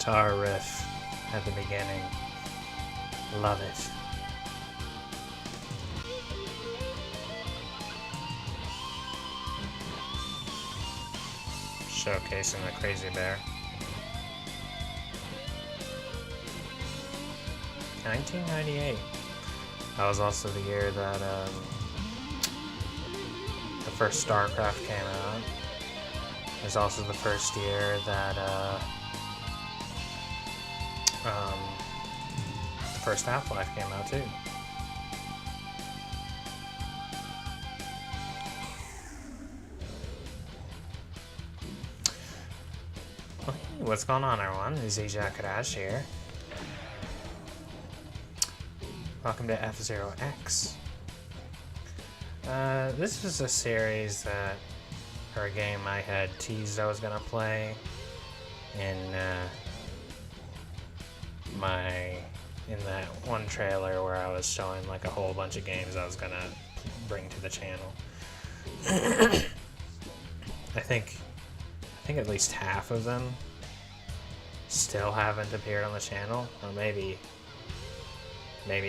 guitar riff at the beginning. Love it. Showcasing the Crazy Bear. 1998. That was also the year that the first StarCraft came out. It was also the first year that the first Half-Life came out too. Well, hey, what's going on, everyone? It's Crash here. Welcome to F-Zero X. This was a series that, or a game I had teased I was gonna play in that one trailer where I was showing like a whole bunch of games I was gonna bring to the channel. I think at least half of them still haven't appeared on the channel, or maybe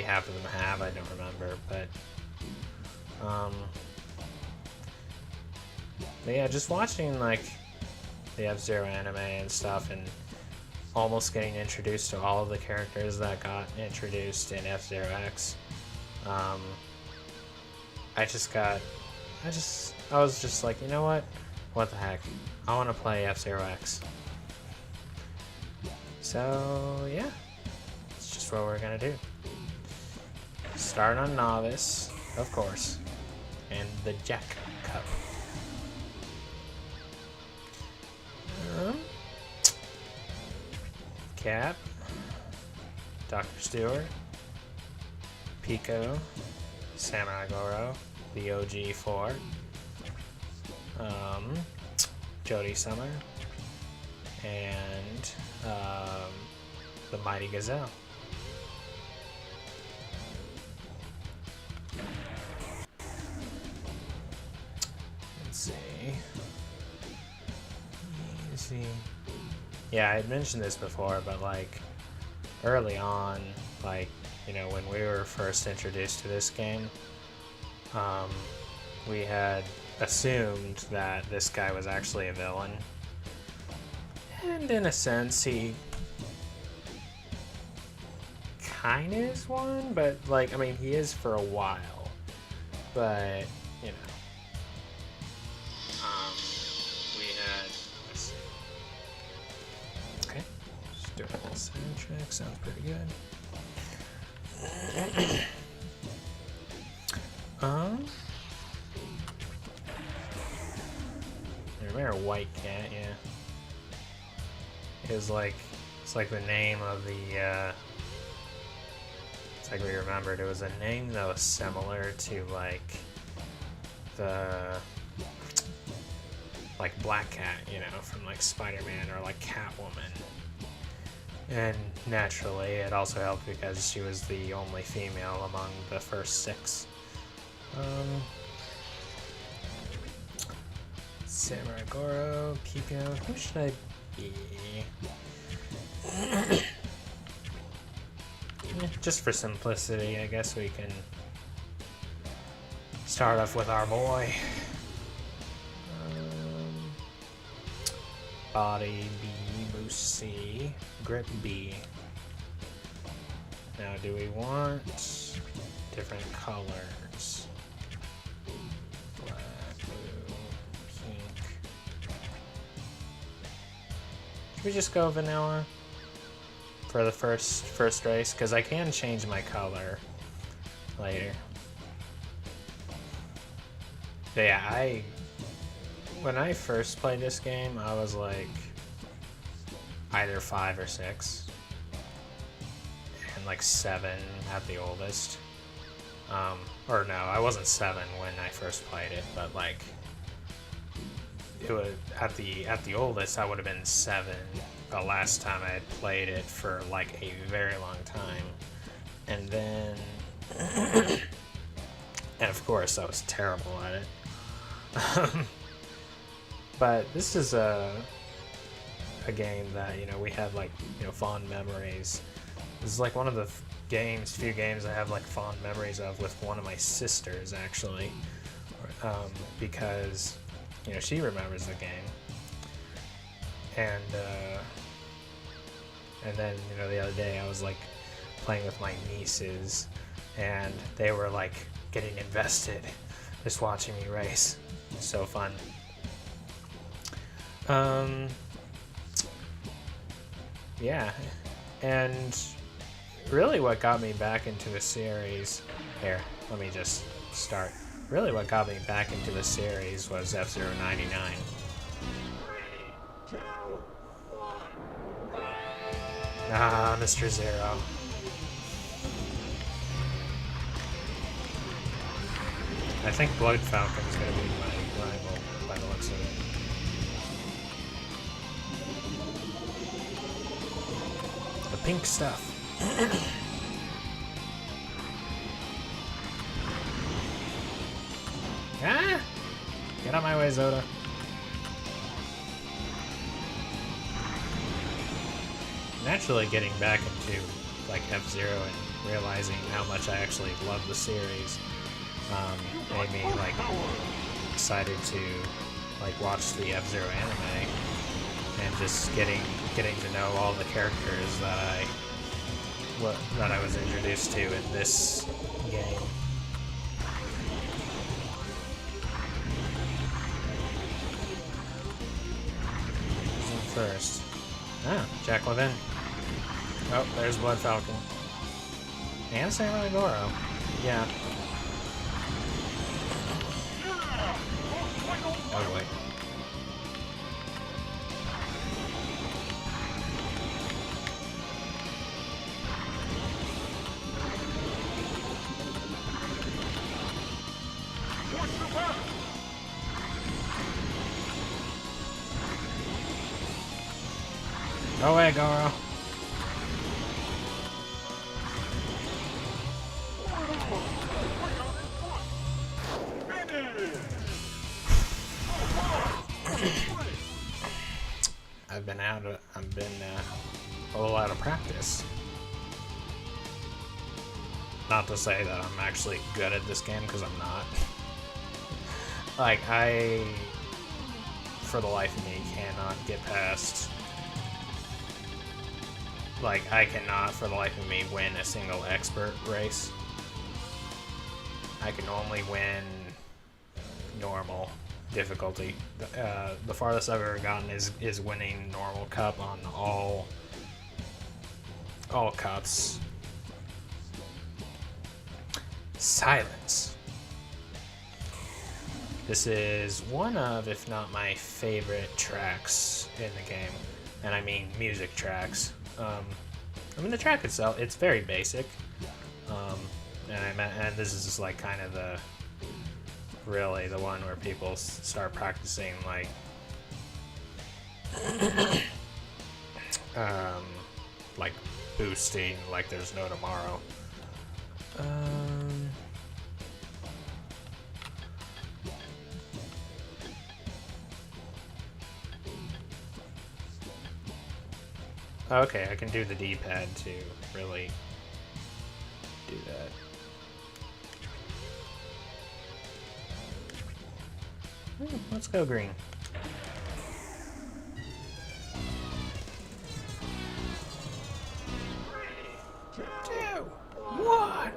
half of them have, I don't remember, but yeah, just watching like the F-Zero anime and stuff and almost getting introduced to all of the characters that got introduced in F-Zero X. I was just like, you know what the heck, I want to play F-Zero X. So yeah, it's just what we're gonna do. Start on Novice, of course, and the Jack Cup. Cap, Dr. Stewart, Pico, Samurai Goro, the OG4, Jody Summer, and the Mighty Gazelle. Let's see. Yeah, I had mentioned this before, but like early on, like, you know, when we were first introduced to this game, we had assumed that this guy was actually a villain. And in a sense, he kind of is one, but like, I mean, he is for a while, but you know. We had, let's see. Okay, just doing a soundtrack, sounds pretty good. I remember White Cat, yeah. It's like the name of the, it's like we remembered, it was a name that was similar to like the, like Black Cat, you know, from like Spider-Man, or like Catwoman. And naturally, it also helped because she was the only female among the first 6. Samurai Goro, Pico, who should I be? Just for simplicity, I guess we can start off with our boy. Body B, boost C, grip B. Now, do we want different colors? Black, blue, pink. Should we just go vanilla for the first race? Because I can change my color later. But yeah, when I first played this game, I was like either 5 or 6, and like 7 at the oldest. Or no, I wasn't 7 when I first played it, but like it was at the oldest I would have been 7 the last time I had played it for like a very long time, and then and of course I was terrible at it. But this is a a game that, you know, we had like, you know, fond memories. This is like one of the few games I have like fond memories of with one of my sisters, actually, because, you know, she remembers the game, and then, you know, the other day I was like playing with my nieces, and they were like getting invested, just watching me race. It was so fun. Yeah, and really what got me back into the series, here, let me just start. Really what got me back into the series was F-Zero 99. Ah, Mr. Zero. I think Blood Falcon's gonna be my rival by the looks of it. The pink stuff. Ah! Get out of my way, Zoda. Naturally getting back into like F-Zero and realizing how much I actually love the series made me like excited to like watch the F-Zero anime and just getting to know all the characters that I was introduced to in this game. Who's in first? Ah, Jack Levin. Oh, there's Blood Falcon. And Samurai Goro. Yeah. Oh, wait. Go away, Goro. I've been a little out of practice. Not to say that I'm actually good at this game, because I'm not. Like, for the life of me, cannot get past... Like, I cannot, for the life of me, win a single expert race. I can only win normal difficulty. The farthest I've ever gotten is winning normal cup on all cups. Silence. This is one of, if not my favorite tracks in the game, and I mean music tracks. I mean, the track itself, it's very basic, and this is just like kind of really the one where people start practicing like like boosting like there's no tomorrow. Okay, I can do the D-pad to really do that. Let's go green. 3, 2, 1.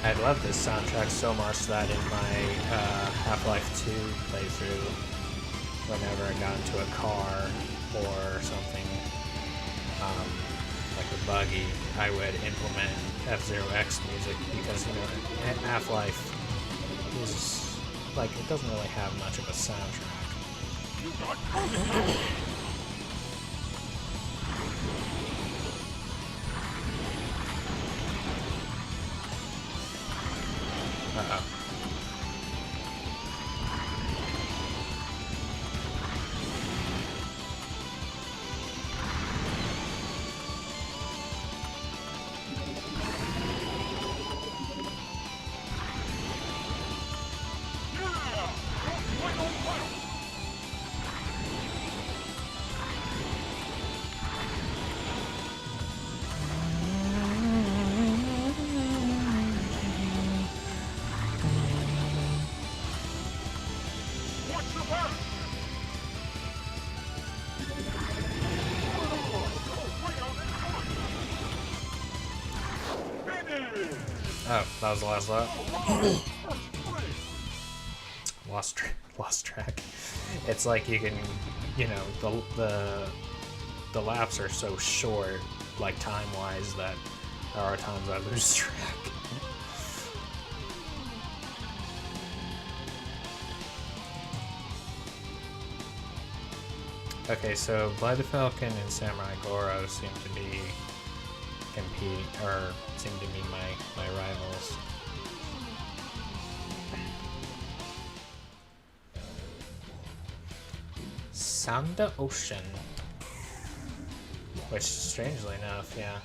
I love this soundtrack so much that in my Half-Life 2 playthrough, whenever I got into a car or something, like a buggy, I would implement F-Zero X music because, you know, Half-Life is, like, it doesn't really have much of a soundtrack. Uh-oh. Oh, that was the last lap. Lost track. It's like you can, you know, the laps are so short, like time-wise, that there are times I lose track. Okay, so Blood Falcon and Samurai Goro seem to be seem to be my rivals. Sanda Ocean. Which, strangely enough, yeah.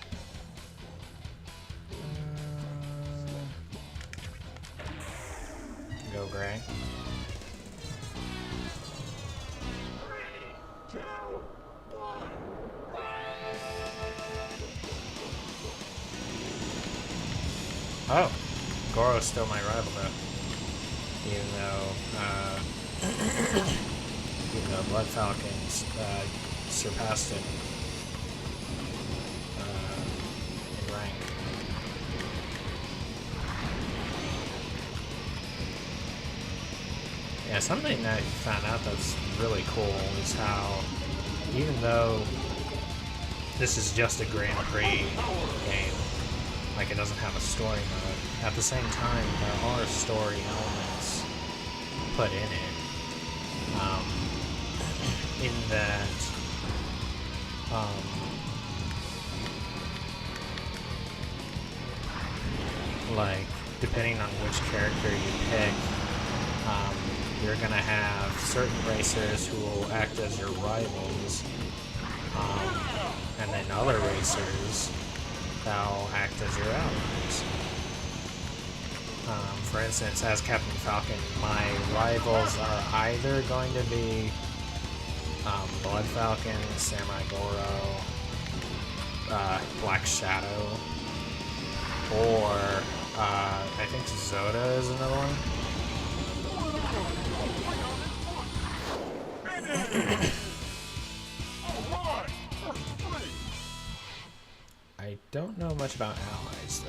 Go gray. Oh, Goro's still my rival though. Even though Blood Falcons surpassed it in rank. Yeah, something that I found out that's really cool is how, even though this is just a Grand Prix game, like it doesn't have a story mode, at the same time there are story elements put in it. In that, like, depending on which character you pick, you're gonna have certain racers who will act as your rivals, and then other racers that will act as your allies. For instance, as Captain Falcon, my rivals are either going to be Blood Falcon, Samurai Goro, Black Shadow, or I think Zoda is another one. I don't know much about allies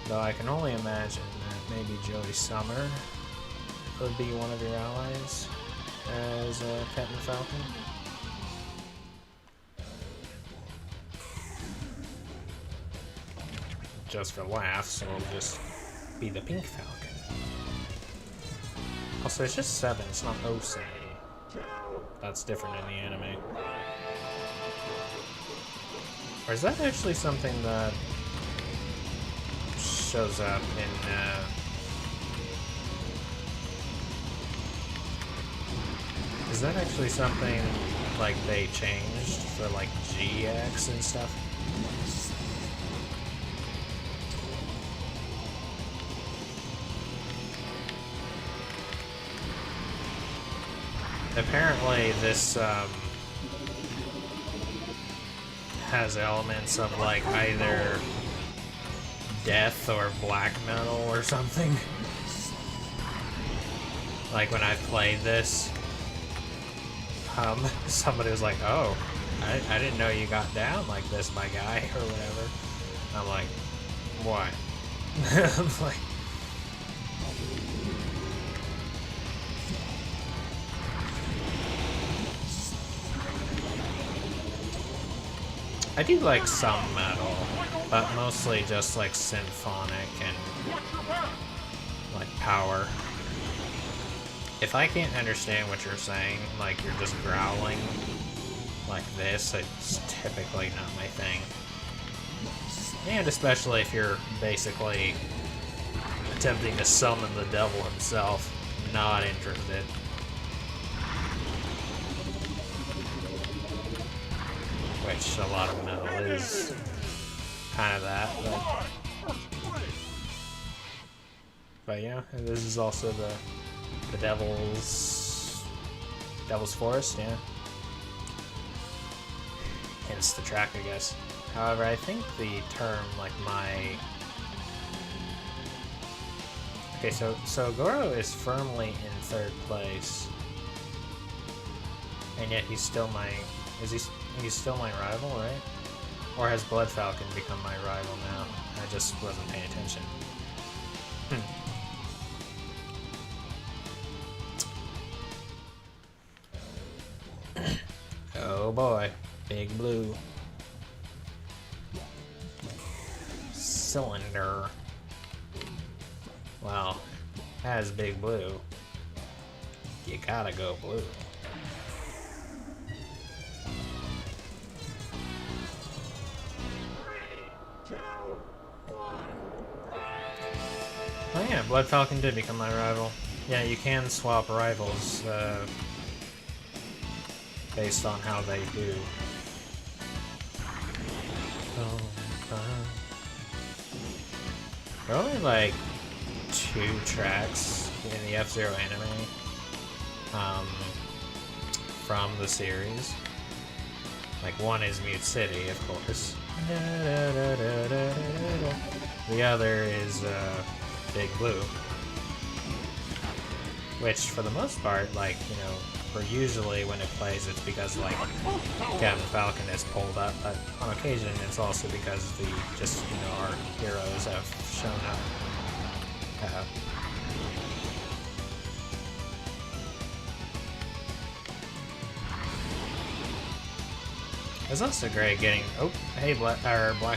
though I can only imagine that maybe Joey Summer would be one of your allies as Captain Falcon. Just for laughs, it'll just be the Pink Falcon. Also, it's just 7, it's not 07. That's different in the anime. Or is that actually something that shows up in is that actually something like they changed for like GX and stuff? Apparently this has elements of like either death or black metal or something. Like when I played this, somebody was like, "Oh, I didn't know you got down like this, my guy," or whatever. I'm like, "Why?" I'm like, I do like some metal, but mostly just like symphonic and like power. If I can't understand what you're saying, like you're just growling like this, it's typically not my thing. And especially if you're basically attempting to summon the devil himself, not interested. Which a lot of metal is kind of that, but yeah, and this is also the devil's forest, yeah. Hence the track, I guess. However, I think the term like okay, so Goro is firmly in 3rd place, and yet he's still my he's still my rival, right? Or has Blood Falcon become my rival now? I just wasn't paying attention. Oh boy, Big Blue. Cylinder. Well, as Big Blue, you gotta go blue. Oh yeah, Blood Falcon did become my rival. Yeah, you can swap rivals based on how they do. There are only like 2 tracks in the F-Zero anime from the series. Like, one is Mute City, of course. The other is Big Blue. Which, for the most part, like, you know, for usually when it plays, it's because, like, Captain Falcon is pulled up, but on occasion it's also because the, just, you know, our heroes have shown up. It's also great getting, oh, hey, Black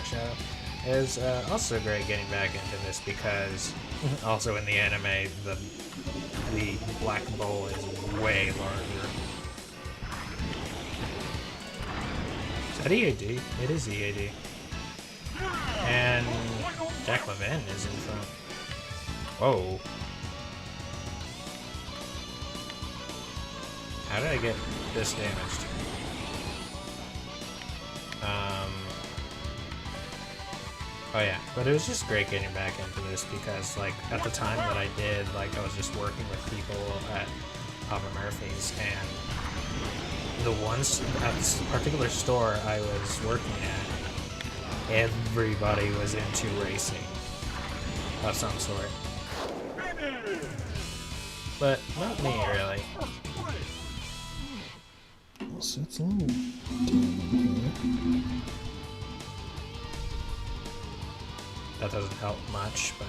Shadow. It's also great getting back into this because, also in the anime, the black bowl is way larger. Is that EAD? It is EAD. And Jack Levin is in front. Whoa. How did I get this damaged? Oh yeah, but it was just great getting back into this because, like, at the time that I did, like, I was just working with people at Papa Murphy's, and the ones at this particular store I was working at, everybody was into racing of some sort. But not me, really. So it's a little dim here. That doesn't help much, but...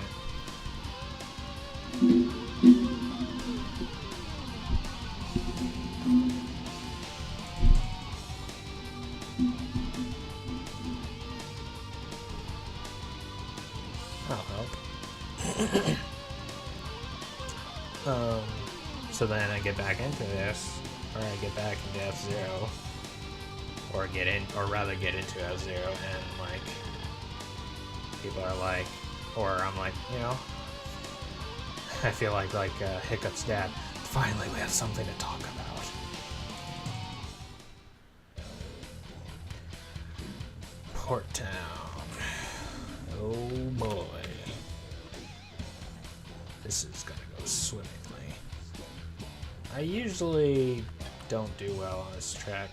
that'll help. So then I get back into this, or I get back into F-Zero, or rather get into F-Zero, and, like, people are like, or I'm like, you know, I feel like Hiccup's dad. Finally, we have something to talk about. Port Town. Oh boy, this is gonna go swimmingly. I usually don't do well on this track.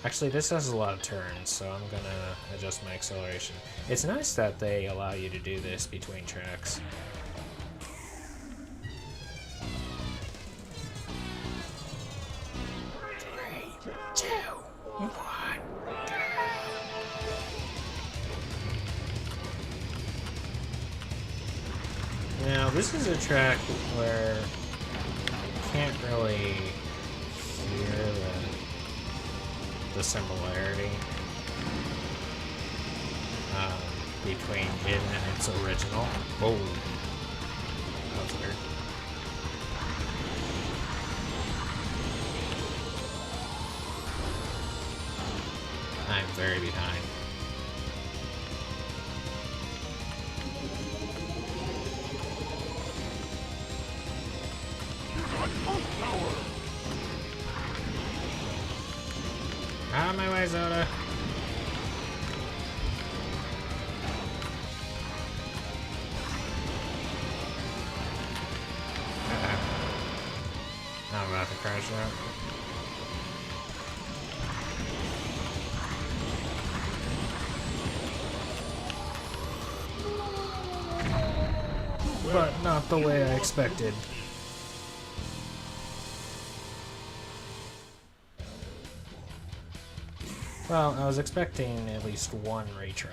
Actually, this has a lot of turns, so I'm gonna adjust my acceleration. It's nice that they allow you to do this between tracks. Three, two, one. Now, this is a track where you can't really hear the similarity between it and its original. Whoa, that was weird. I'm very behind. Out of my way, Zoda. I'm about to crash out. But not the way I expected. Well, I was expecting at least one retry.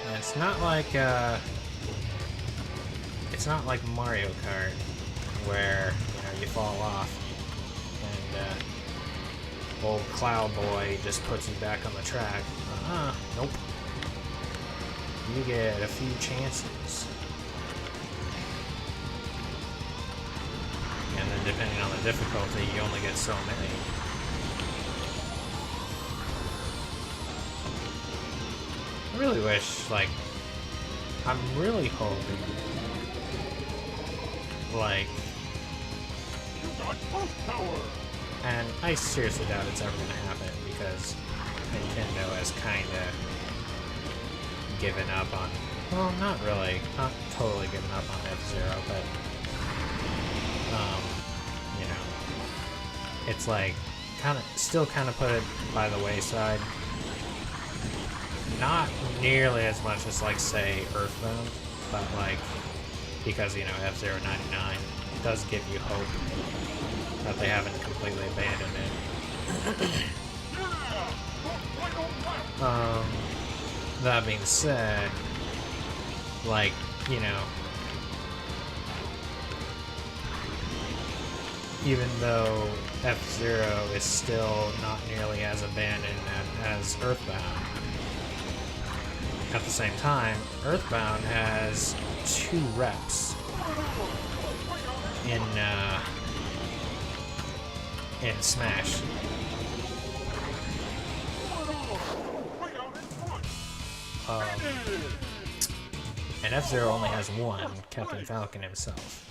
And it's not like Mario Kart, where, you know, you fall off and old Cloud Boy just puts you back on the track. Nope. You get a few chances. And then depending on the difficulty, you only get so many. I really wish, like, I'm really hoping, like, and I seriously doubt it's ever gonna happen because Nintendo has kinda given up on, well, not really, not totally given up on F-Zero, but, you know, it's like, still kind of put it by the wayside. Not nearly as much as, like, say, Earthbound, but, like, because, you know, F-Zero 99 does give you hope that they haven't completely abandoned it. That being said, like, you know, even though F-Zero is still not nearly as abandoned as Earthbound, at the same time, Earthbound has 2 reps in Smash. And F-Zero only has 1, Captain Falcon himself.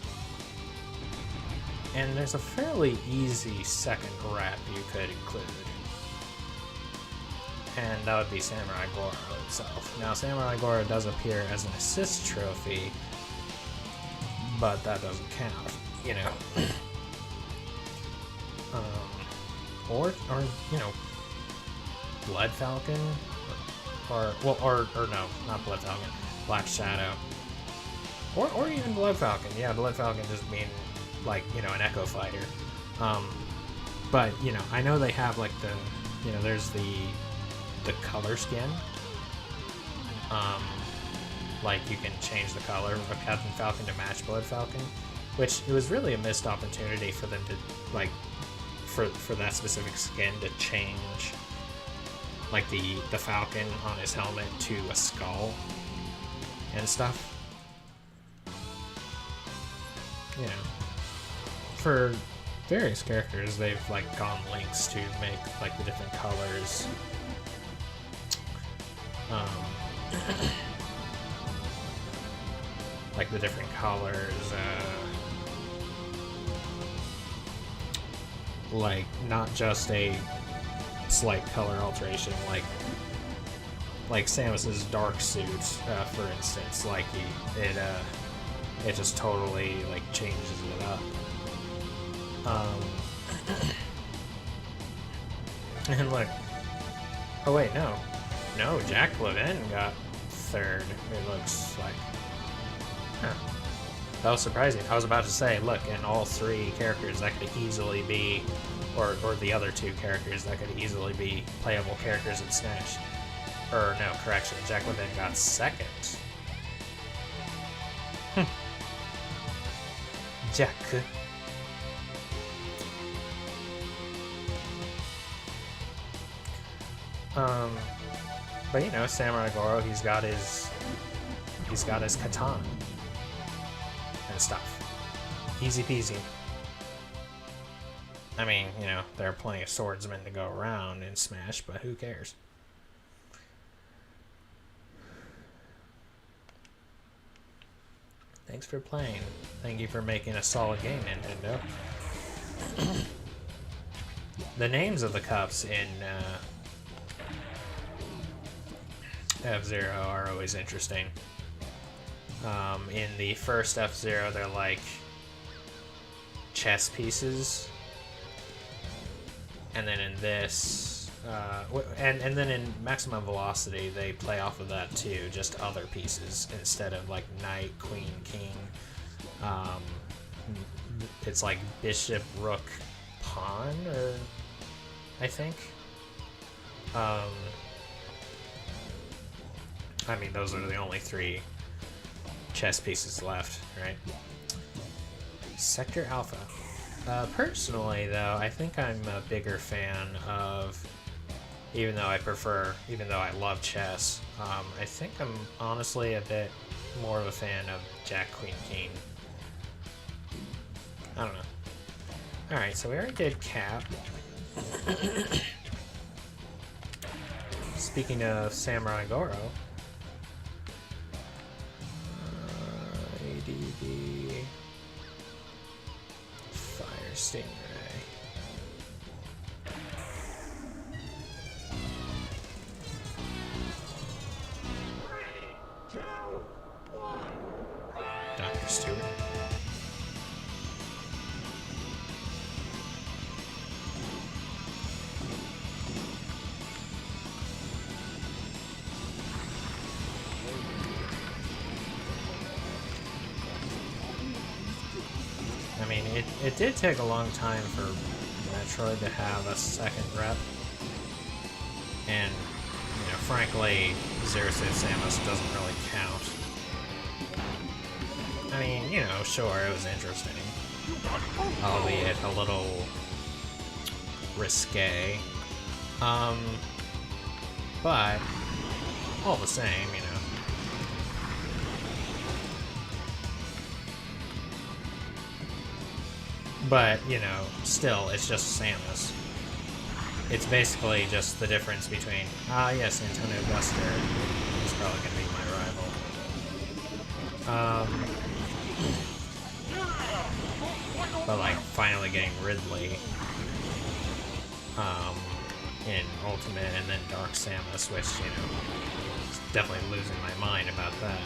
And there's a fairly easy second rep you could include. And that would be Samurai Goro itself. Now, Samurai Goro does appear as an assist trophy, but that doesn't count, you know. Or you know, Blood Falcon, or no, not Blood Falcon, Black Shadow, or even Blood Falcon. Yeah, Blood Falcon just being like, you know, an Echo Fighter. But you know, I know they have like the, you know, there's the color skin. Like you can change the color of Captain Falcon to match Blood Falcon, which it was really a missed opportunity for them to, like, for that specific skin to change, like the Falcon on his helmet to a skull and stuff. You know, for various characters, they've like gone lengths to make like the different colors. Like the different colors, like not just a slight color alteration, like Samus's dark suit, for instance, like it just totally like changes it up. And look, oh wait, no, Jack Levin got 3rd. It looks like. Huh. That was surprising. I was about to say, look, in all 3 characters that could easily be, or the other 2 characters that could easily be playable characters in Smash. Or no, correction, Jack Levin got 2nd. Jack. But you know, Samurai Goro, he's got his katana and stuff. Easy peasy. I mean, you know, there are plenty of swordsmen to go around in Smash, but who cares? Thanks for playing. Thank you for making a solid game, Nintendo. The names of the cups in F-Zero are always interesting. In the first F-Zero, they're like chess pieces. And then in this, and then in Maximum Velocity they play off of that too, just other pieces instead of like knight, queen, king. It's like bishop, rook, pawn, or I think. I mean, those are the only 3 chess pieces left, right? Sector Alpha. Personally, though, I think I'm a bigger fan of, even though I love chess, I think I'm honestly a bit more of a fan of Jack, Queen, King. I don't know. Alright, so we already did Cap. Speaking of Samurai Goro, ADD, Fire Stingray. Dr. Stewart. I mean, it did take a long time for Metroid to have a second rep. And, you know, frankly, Zero Suit Samus doesn't really count. I mean, you know, sure, it was interesting. Albeit a little risque. But all the same, you know. But, you know, still, it's just Samus. It's basically just the difference between, yes, Antonio Buster is probably going to be my rival. But, like, finally getting Ridley in Ultimate and then Dark Samus, which, you know, is definitely losing my mind about that.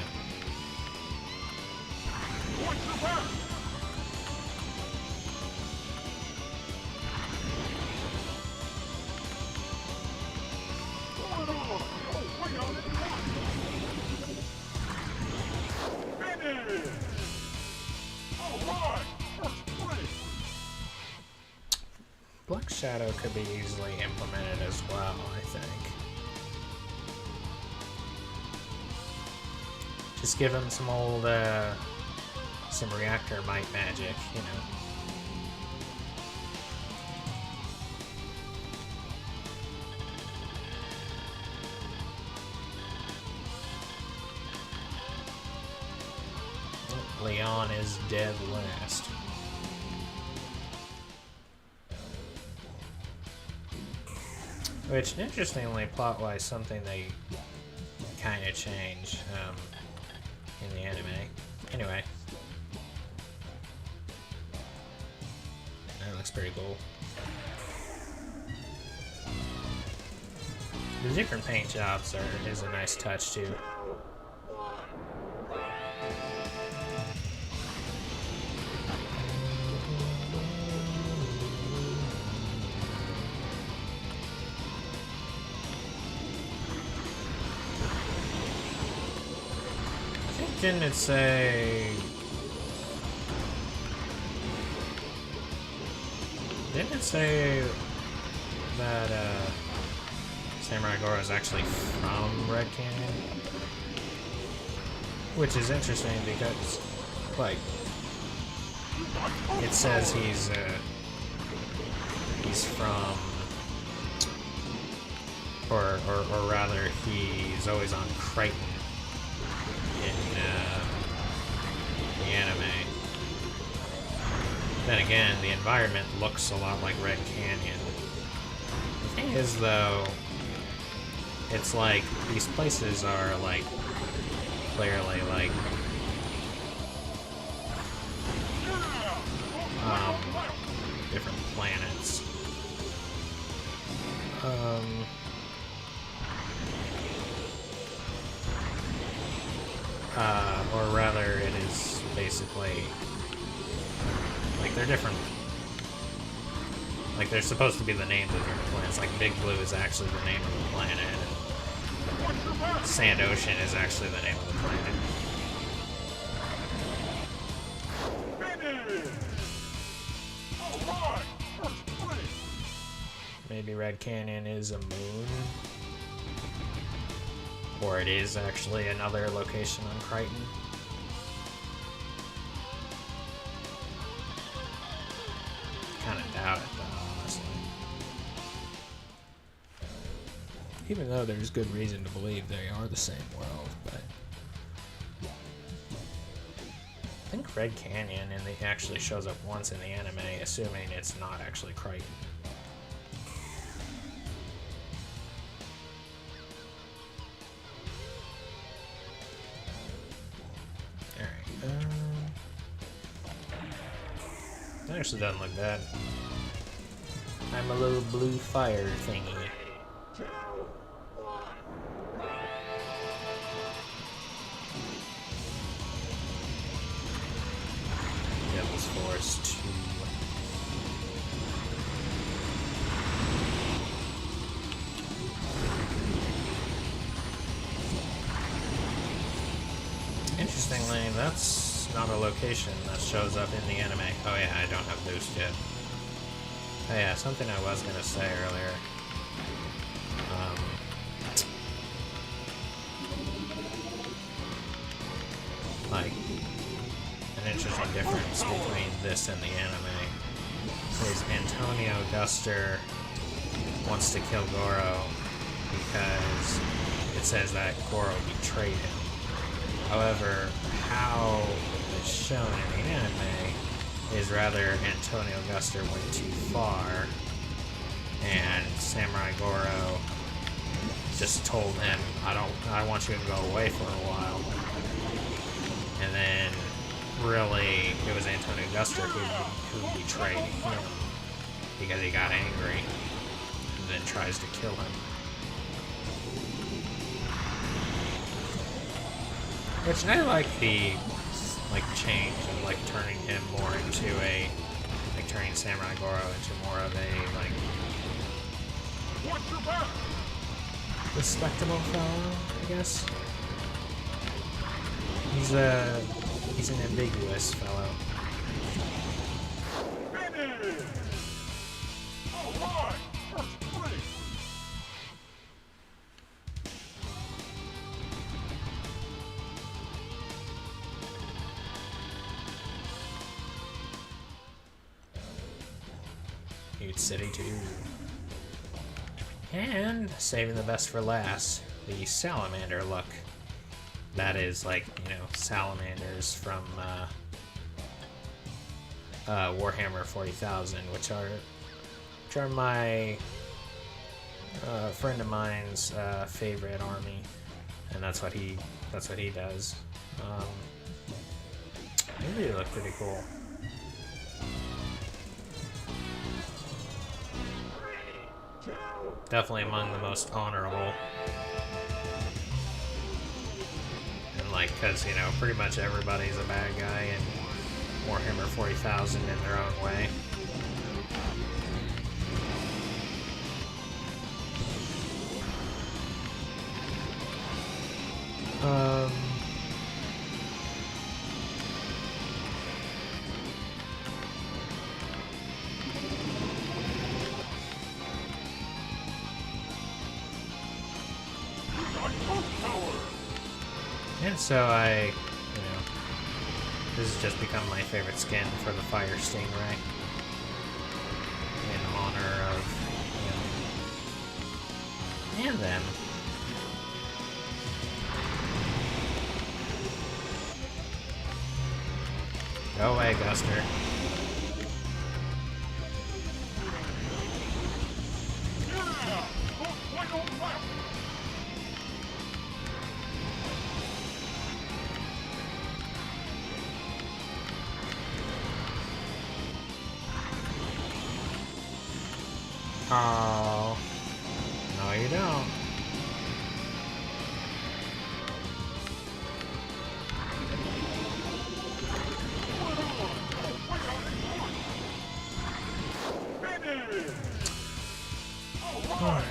Black Shadow could be easily implemented as well, I think. Just give him some old, some reactor might magic, you know. Leon is dead last. Which, interestingly, plot-wise, something they kind of changed in the anime. Anyway. That looks pretty cool. The different paint jobs is a nice touch, too. Didn't it say... Didn't it say that Samurai Goro is actually from Red Canyon? Which is interesting because, like, it says he's from, or rather, he's always on Crichton in the anime. Then again, the environment looks a lot like Red Canyon. The thing is, though, it's like these places are like clearly like different planets. Or rather, it is basically like they're different. Like, they're supposed to be the names of different planets. Like, Big Blue is actually the name of the planet. And Sand Ocean is actually the name of the planet. Maybe Red Canyon is a moon. Or it is actually another location on Crichton. Kind of doubt it, though, honestly. Even though there's good reason to believe they are the same world, but... I think Red Canyon actually shows up once in the anime, assuming it's not actually Crichton. That actually doesn't look bad. I'm a little blue fire thingy. Devil's Force 2. Interestingly, that's not a location that shows up in the anime. Oh yeah, I don't have boost yet. Oh yeah, something I was gonna say earlier. Like, an interesting difference between this and the anime is Antonio Guster wants to kill Goro because it says that Goro betrayed him. However, how it's shown in the anime is rather Antonio Guster went too far and Samurai Goro just told him, I want you to go away for a while. And then really it was Antonio Guster who betrayed him because he got angry and then tries to kill him. Which I like the change of turning him more into a turning Samurai Goro into more of a respectable fellow, I guess. He's an ambiguous fellow. City 2. And saving the best for last, the salamander look. That is salamanders from Warhammer 40,000, which are my friend of mine's favorite army, and that's what he does. They really look pretty cool. Definitely among the most honorable. And because, pretty much everybody's a bad guy in Warhammer 40,000 in their own way. And so this has just become my favorite skin for the Fire Stingray. In honor of him. And them. Go away, Guster. Oh, no you don't. Alright.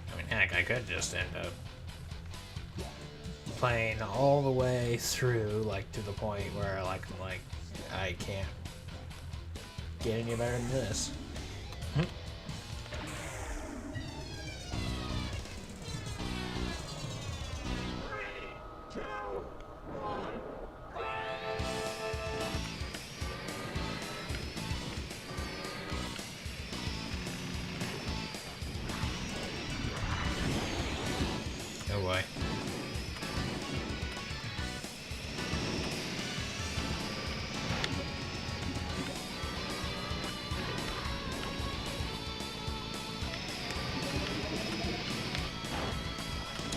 I mean, heck, I could just end up playing all the way through, like, to the point where, like, I'm like, I can't get any better than this. Oh boy.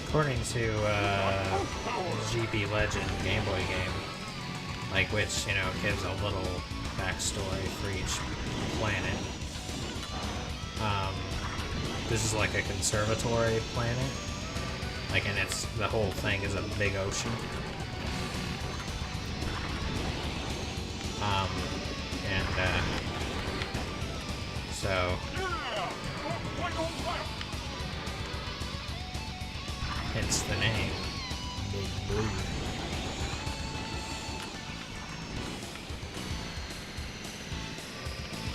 According to GB Legend Game Boy game, like which, you know, gives a little backstory for each planet. This is like a conservatory planet. Like, and it's, the whole thing is a big ocean. So hence the name, Big Blue.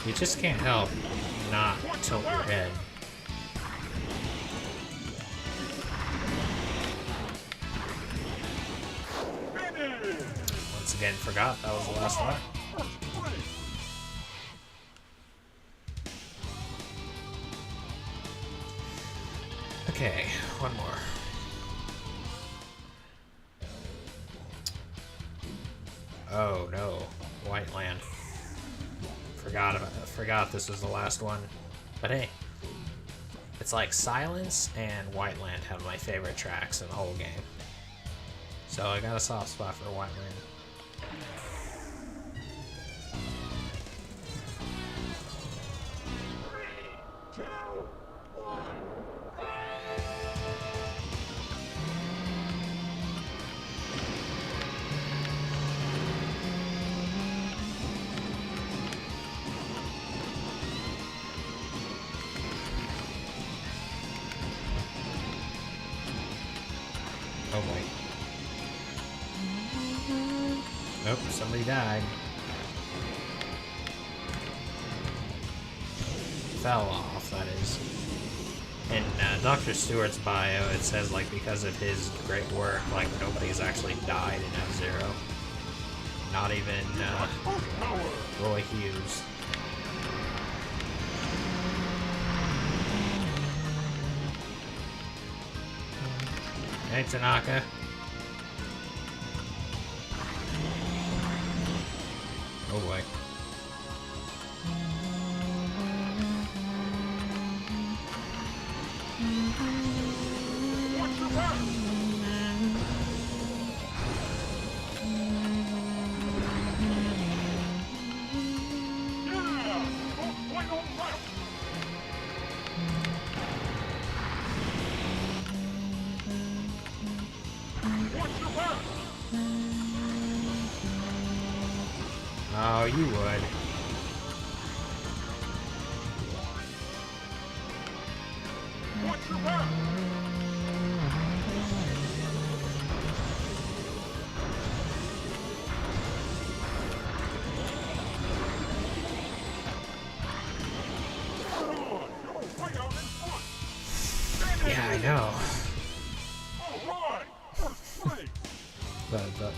You just can't help not tilt your head. Once again, forgot that was the last one. Okay, one more. Oh no, White Land. Forgot this was the last one. But hey, it's like Silence and White Land have my favorite tracks in the whole game. So I got a soft spot for White Land. Oh boy. Nope, somebody died. Fell off, that is. In Dr. Stewart's bio, it says, like, because of his great work, like, nobody's actually died in F-Zero. Not even Roy Hughes. Hey, Tanaka. Oh boy. Oh, you would. Yeah, I know.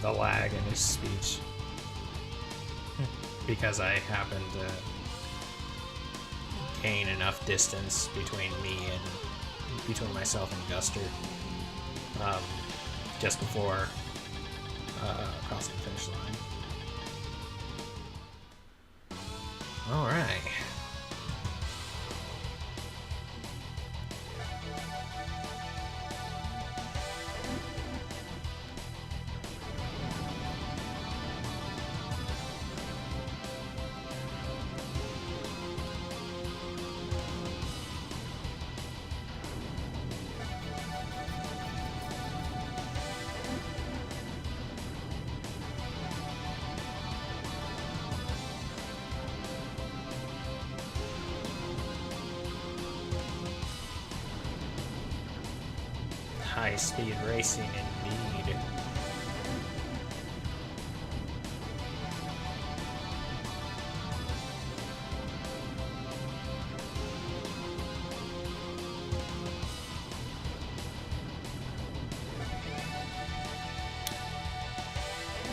The lag in his speech. Because I happen to gain enough distance between myself and Guster just before crossing the finish line. All right. high-speed racing indeed.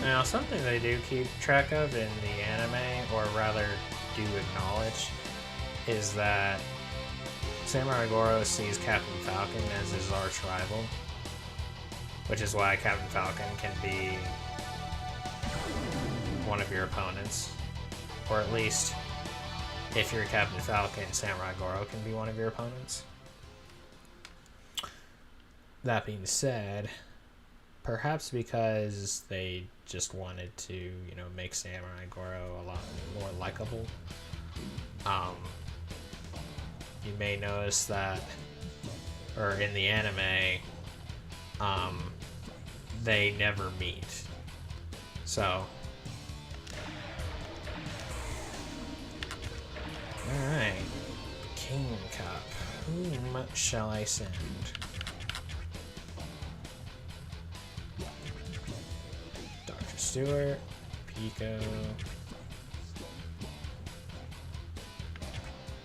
Now, something they do keep track of in the anime, or rather do acknowledge, is that Samurai Goro sees Captain Falcon as his arch rival, which is why Captain Falcon can be one of your opponents, or at least if you're Captain Falcon, Samurai Goro can be one of your opponents. That being said, perhaps because they just wanted to, you know, make Samurai Goro a lot more likable, you may notice that, or in the anime, they never meet. So, alright, King Cup. Whom shall I send? Dr. Stewart, Pico,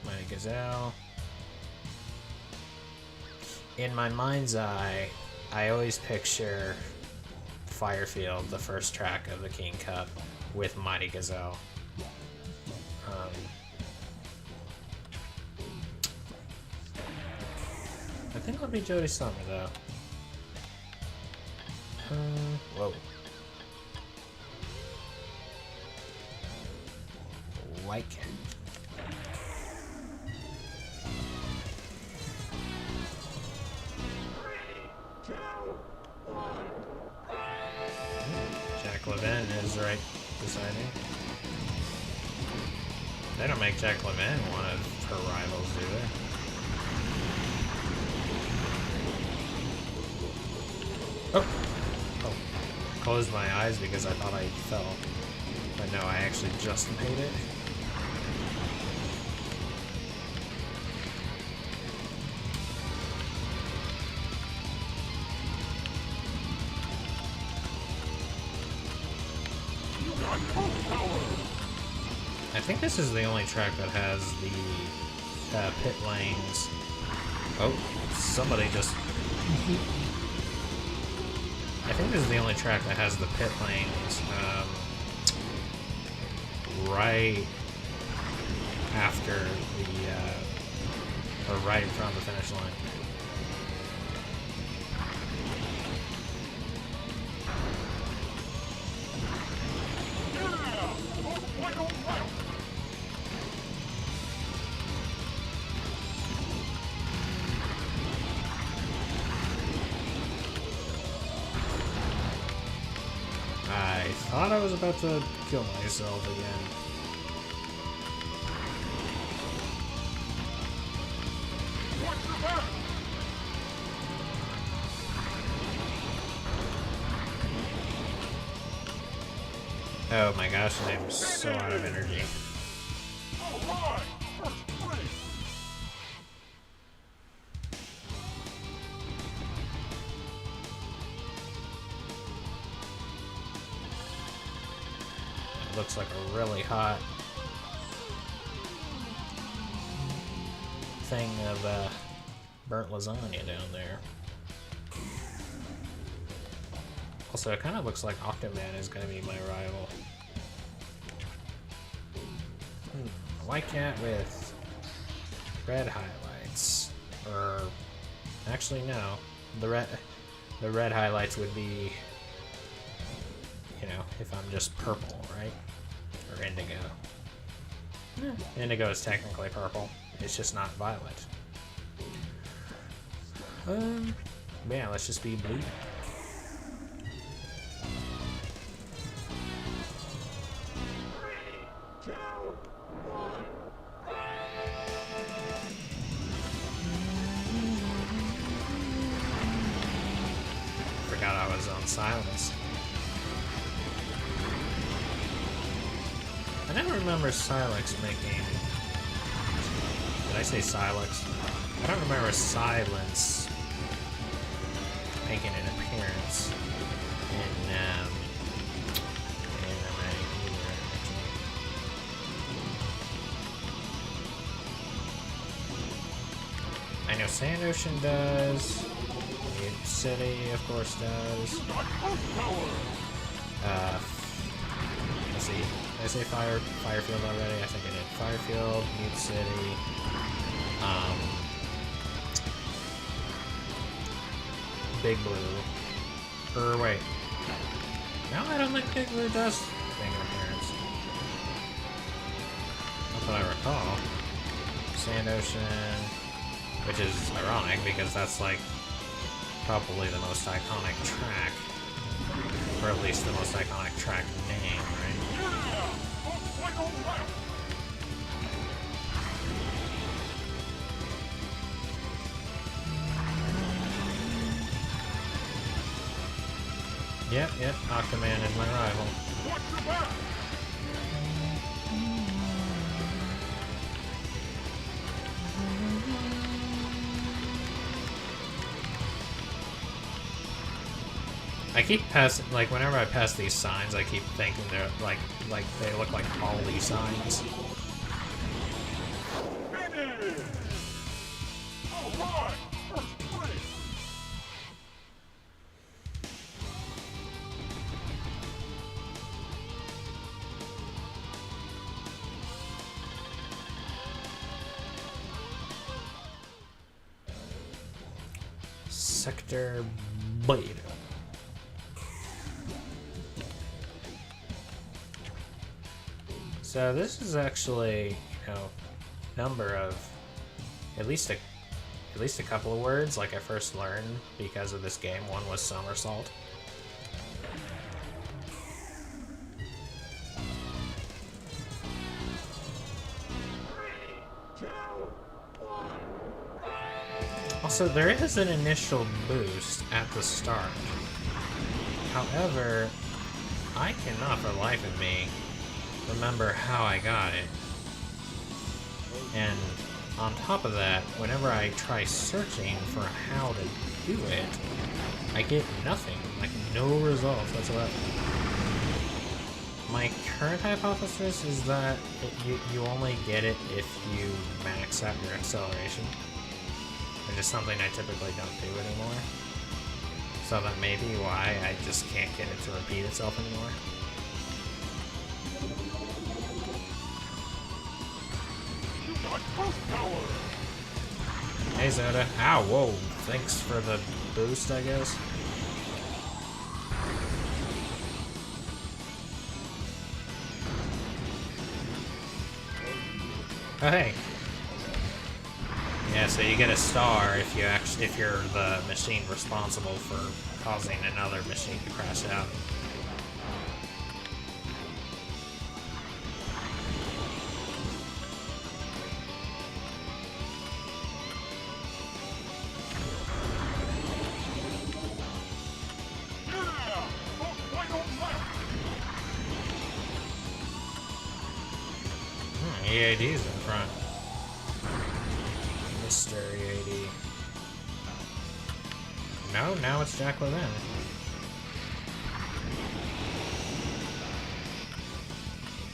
Mighty Gazelle. In my mind's eye, I always picture Firefield, the first track of the King Cup, with Mighty Gazelle. I think it'll be Jodie Summer, though. Whoa. Like it. Jack Levin is right beside me. They don't make Jack Levin one of her rivals, do they? Oh! Oh. Closed my eyes because I thought I fell. But no, I actually just made it. I think this is the only track that has the pit lanes. Oh, somebody just... I think this is the only track that has the pit lanes right after the, or right in front of the finish line. I thought I was about to kill myself again. Oh my gosh, I'm so out of energy. Looks like a really hot thing of burnt lasagna down there. Also, it kind of looks like Octoman is going to be my rival. White cat with red highlights. Or, actually no. The red highlights would be, you know, if I'm just purple, right? Or indigo. Indigo is technically purple. It's just not violet. Yeah, let's just be blue. Forgot I was on silence. I never remember Silex making... Did I say Silex? I don't remember Silence making an appearance in I know Sand Ocean does. Mute City, of course, does. Let's see. Did I say Firefield already? I think I did. Firefield, Mute City. Big Blue. Wait. No, I don't think Big Blue does make an appearance. Not that I recall. Sand Ocean, which is ironic because that's like probably the most iconic track, or at least the most iconic track name, right? Yep, Octoman is my rival. I keep passing, like, whenever I pass these signs, I keep thinking they're like they look like Holly signs. Sector Beta. So this is actually, you know, number of at least a couple of words like I first learned because of this game. One was somersault. Also, there is an initial boost at the start. However, I cannot for the life of me remember how I got it. And on top of that, whenever I try searching for how to do it, I get nothing, like no results whatsoever. My current hypothesis is that you only get it if you max out your acceleration, which is something I typically don't do anymore. So that may be why I just can't get it to repeat itself anymore. Hey Zoda. Ow, whoa. Thanks for the boost, I guess. Oh, hey. Yeah, so you get a star if you're the machine responsible for causing another machine to crash out. EAD's in front. Mr. EAD. No, now it's Jack Levin.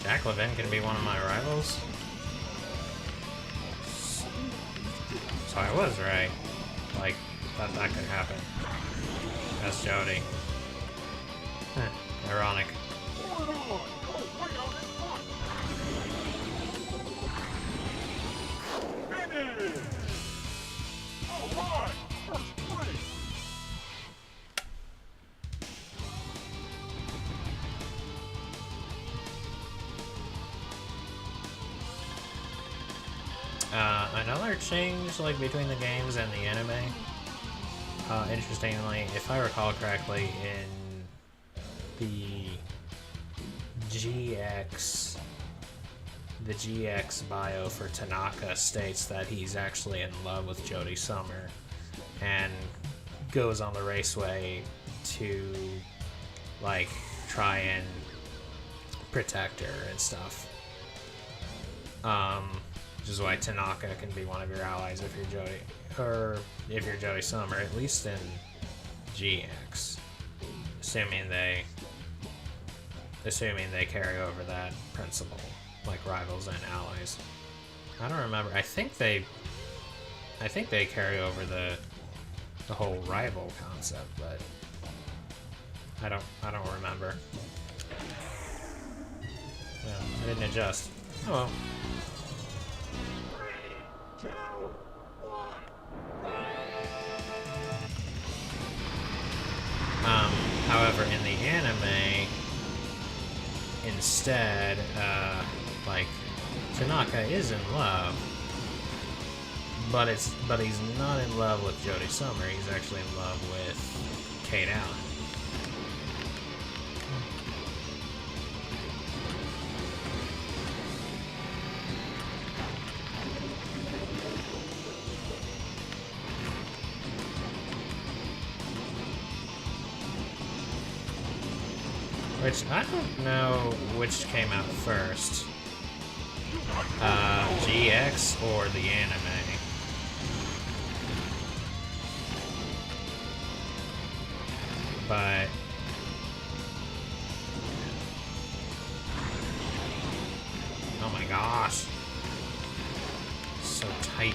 Jack Levin can be one of my rivals? So I was right. Like, that could happen. That's Jody. Huh, ironic. Another change, like, between the games and the anime, interestingly, if I recall correctly, in the GX bio for Tanaka states that he's actually in love with Jodie Summer and goes on the raceway to, like, try and protect her and stuff. Which is why Tanaka can be one of your allies if you're Jodie Summer, at least in GX. Assuming they carry over that principle, like rivals and allies. I don't remember. I think they carry over the whole rival concept, but I don't remember. Yeah, I didn't adjust. Oh well. However, in the anime, instead, like, Tanaka is in love, but he's not in love with Jodie Summer. He's actually in love with Kate Allen. Which, I don't know which came out first. GX or the anime. But... oh my gosh. So tight.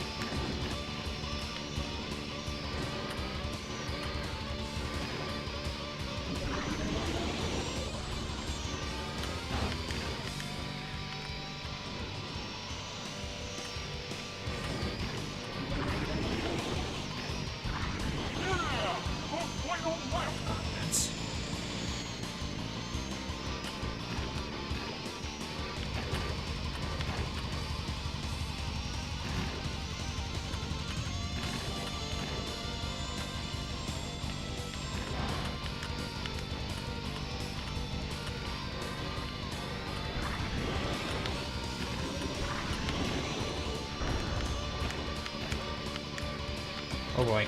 Oh boy.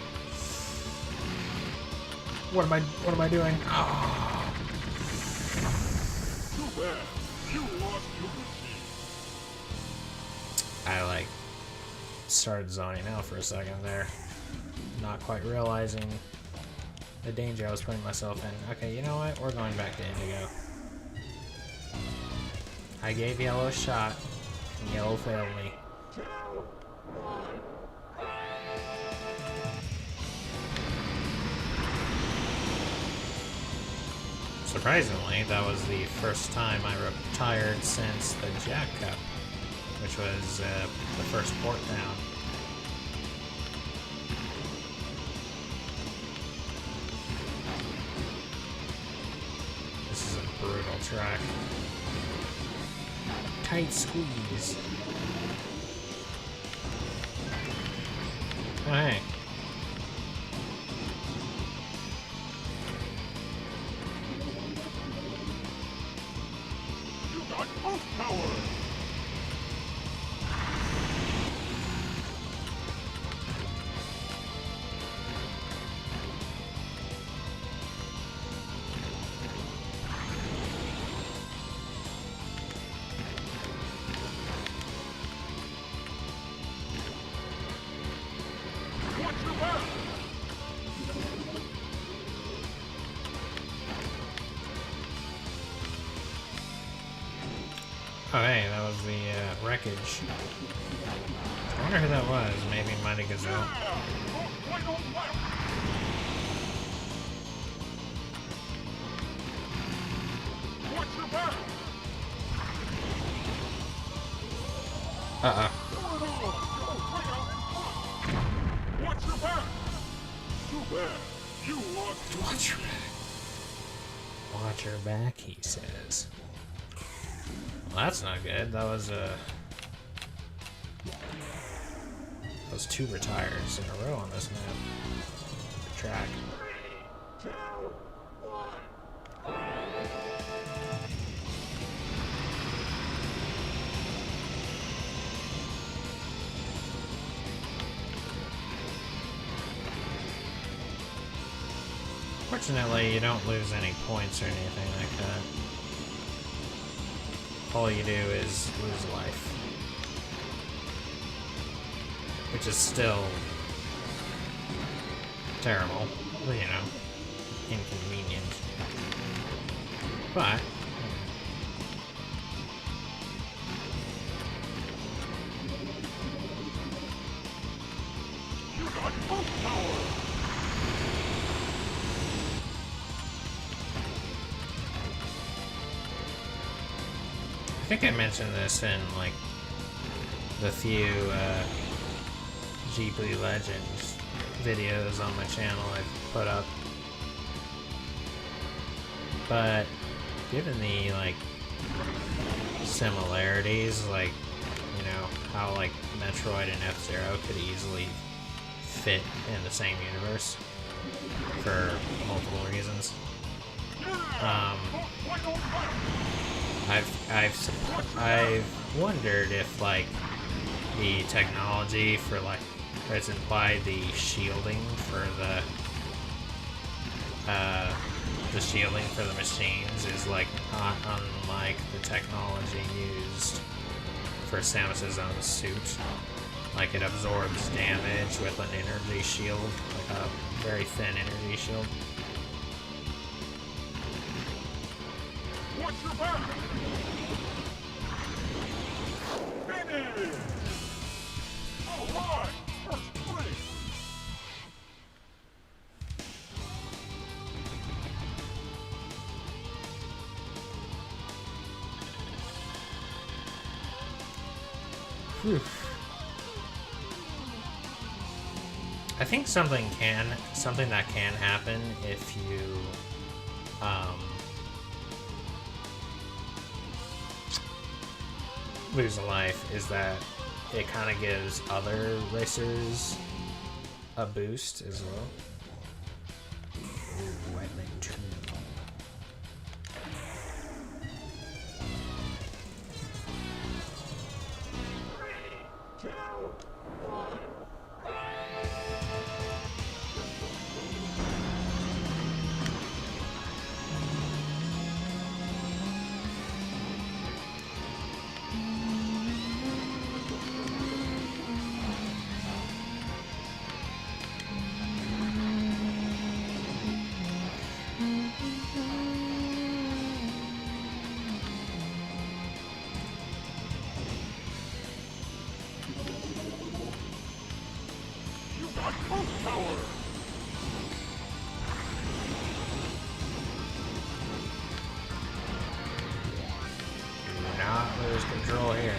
What am I doing? Oh. I like started zoning out for a second there. Not quite realizing the danger I was putting myself in. Okay, you know what? We're going back to Indigo. I gave Yellow a shot, and Yellow failed me. Surprisingly, that was the first time I retired since the Jack Cup, which was the first port down. This is a brutal track. Tight squeeze. Oh, hey. Oh hey, that was the wreckage. I wonder who that was. Maybe Mighty Gazelle. Uh-uh. Watch your back. Watch your back, he says. Well, that's not good. That was those two retires in a row on this map. The track. Fortunately, you don't lose any points or anything like that. All you do is lose life. Which is still terrible, you know. inconvenient. But You got both power. I think I mentioned this in like the few Ghibli Legends videos on my channel I've put up. But given the like similarities, like, you know, how like Metroid and F-Zero could easily fit in the same universe for multiple reasons. I've wondered if like the technology for like it's implied the shielding for the shielding for the machines is like not unlike the technology used for Samus's own suit. Like it absorbs damage with an energy shield, like a very thin energy shield. Watch your back. Finish. All right. First place. Whew. I think something that can happen if you lose a life is that it kind of gives other racers a boost as well. Ooh, wetland tree. Do not lose control here.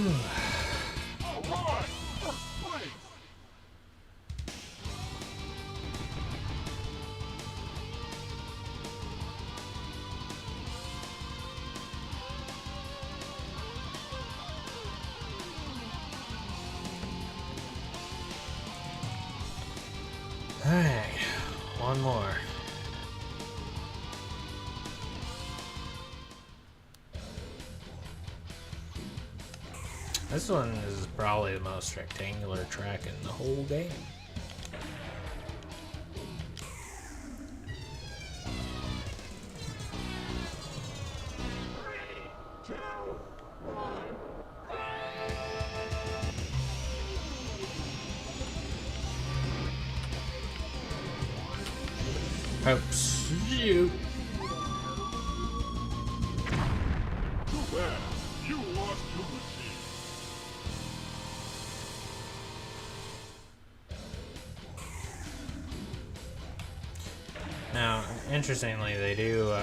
Alright, first place! Alright, one more. This one is probably the most rectangular track in the whole game. Oops. You. Too bad. You lost your machine. Now, interestingly, they do,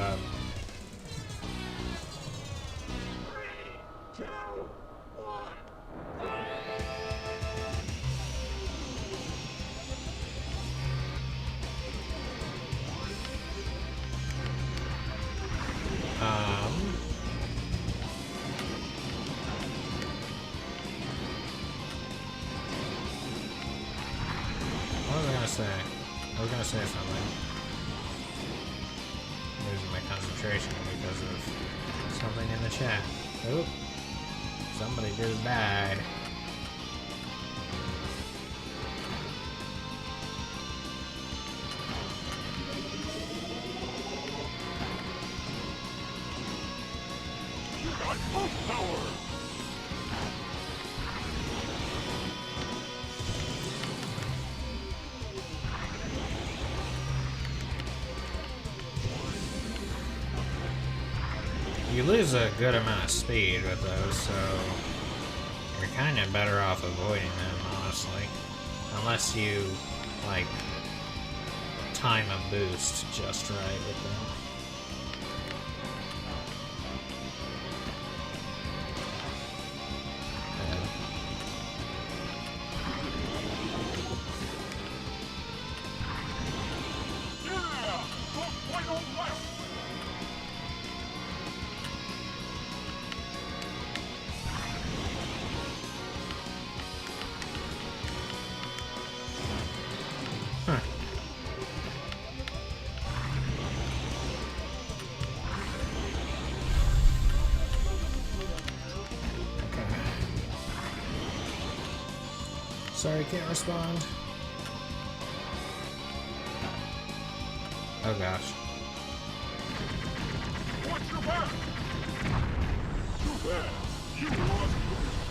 losing my concentration because of something in the chat. Oop. Somebody just died. You got full power! You lose a good amount of speed with those, so you're kind of better off avoiding them, honestly. Unless you, like, time a boost just right with them. Yeah! The final lap! Huh. Okay. Sorry, can't respond. Oh gosh. Watch your back! Too bad. You lost your speed.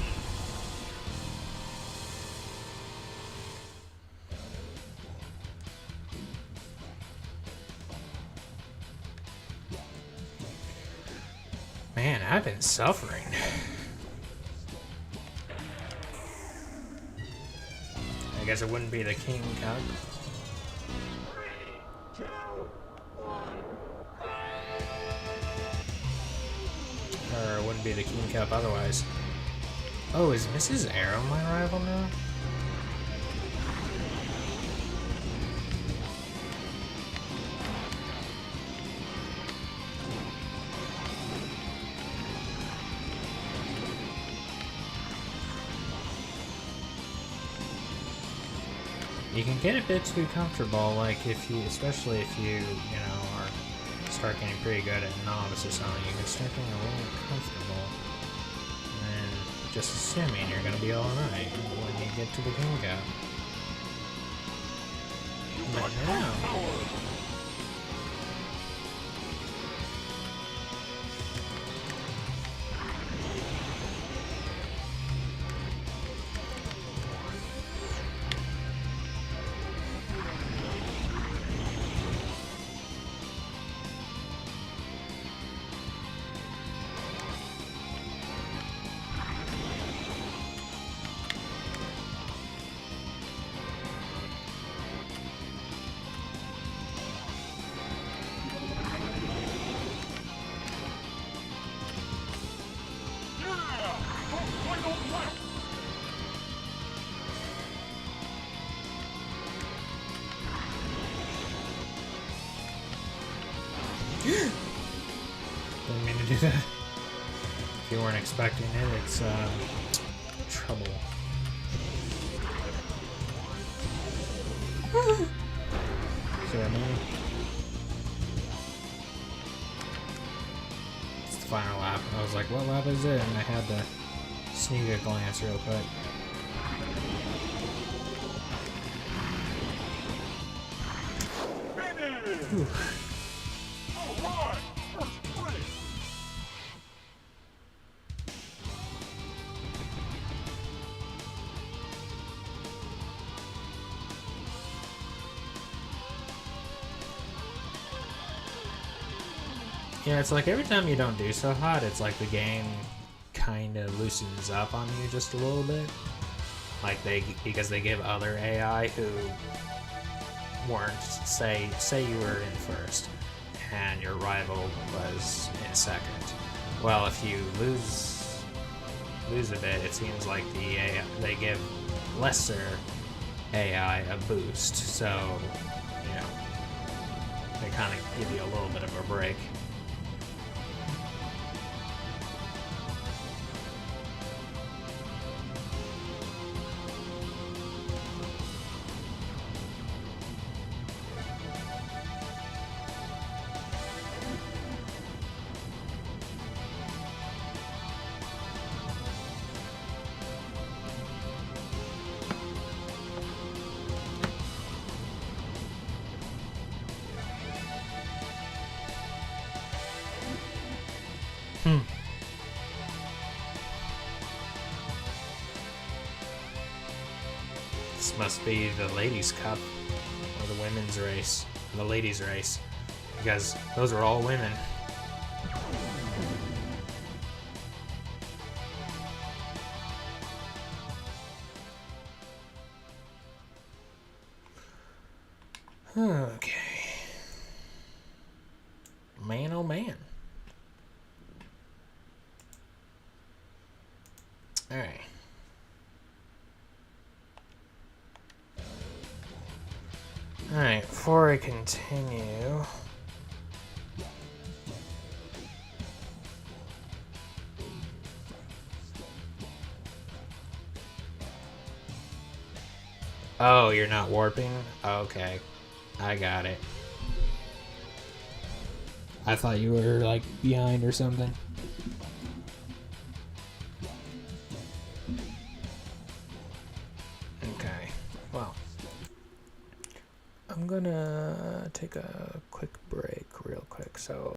Man, I've been suffering. I guess it wouldn't be the King Cup. Or it wouldn't be the King Cup otherwise. Oh, is Mrs. Arrow my rival now? You can get a bit too comfortable, like if you, especially if you, are start getting pretty good at novice or something, you can start getting a little comfortable. And then just assuming you're gonna be alright when you get to the King Cup. But now, Yeah! The final lap! didn't mean to do that. If you weren't expecting it, it's trouble. See what I mean? It's the final lap. I was like, what lap is it? And I had to sneak a glance real quick. Finish! Alright! First place! Yeah, it's like every time you don't do so hot, it's like the game kind of loosens up on you just a little bit. Like because they give other AI who weren't, say you were in first and your rival was in second. Well, if you lose a bit, it seems like the AI, they give lesser AI a boost. So, they kind of give you a little bit of a break. This must be the ladies' cup, or the women's race, the ladies' race, because those are all women. Okay. Man, oh man. All right. All right, before I continue, oh, you're not warping? Okay. I got it. I thought you were like behind or something. Okay. Well, I'm gonna take a quick break real quick, so